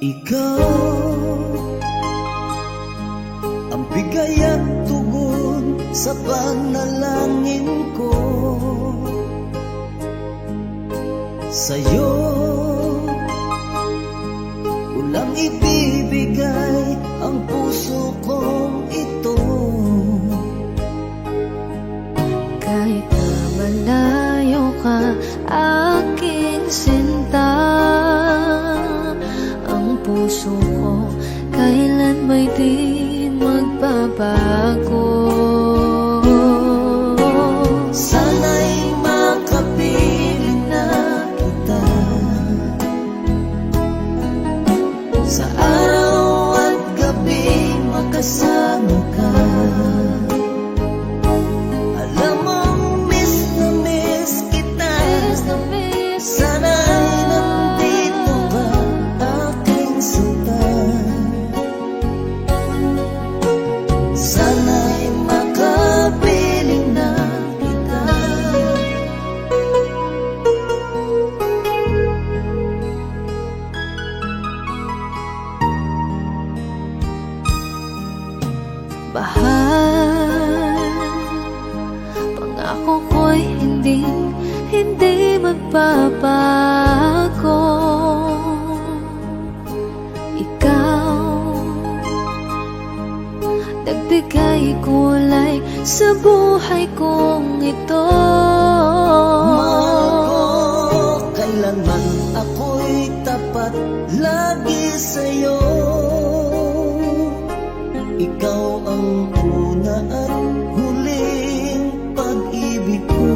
Ikaw ang bigay at tugon sa panalangin ko. Sa'yo ulang ibibigay ang puso kong ito. Kahit na malayo ka, aking sinta, ang puso ko kailan ba'y di magbabago. Sana'y makapiling na kita sa araw at gabi, makasama ka. Alam mong miss na miss kita, sana'y nandito ka, aking sinta. Sana'y makapiling na kita. Bahal, pangako ko'y hindi magbabago. Ikaw, nagbigay kulay sa buhay kong ito. Mahal ko, kailanman ako'y tapat lagi sa'yo. Ikaw ang una at huling pag-ibig ko.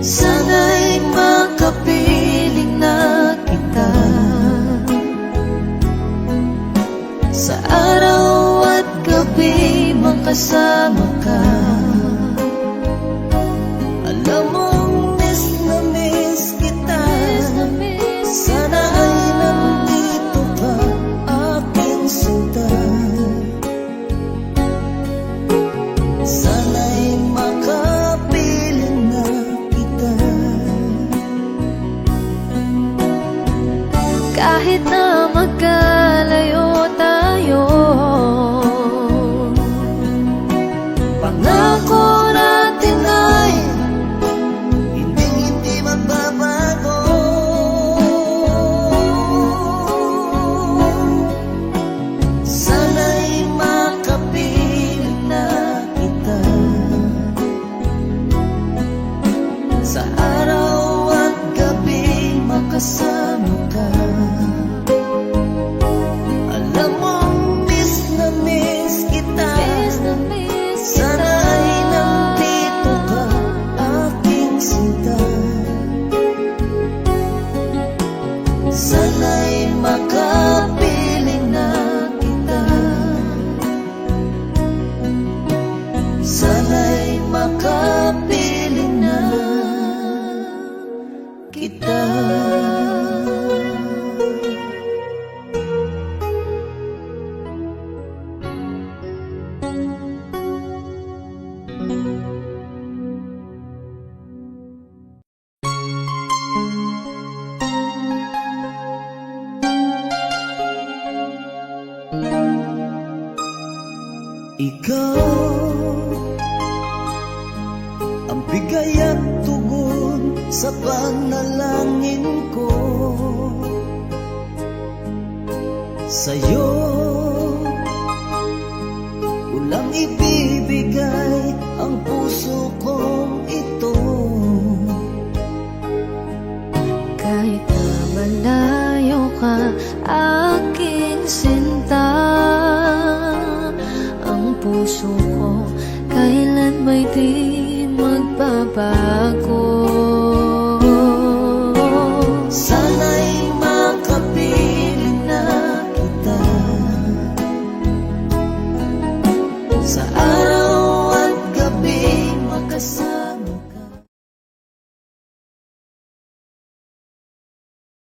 Sana'y makapiling na kita sa araw at gabi, makasama ka. Alam mong miss na miss kita, sana ay nandito ka, aking sinta. Sana'y makapiling na kita. Kahit na magkalayo tayo, Pangako natin ay hindi magbabago. Sana'y makapiling na kita sa araw at gabi, makasama ka. Alam mong miss na miss kita, sana ay nandito ka, aking sinta. Sana'y makapiling na kita. Sana'y makapiling na kita. Ikaw ang bigay at tugon sa panalangin ko. Sa'yo ulang ibig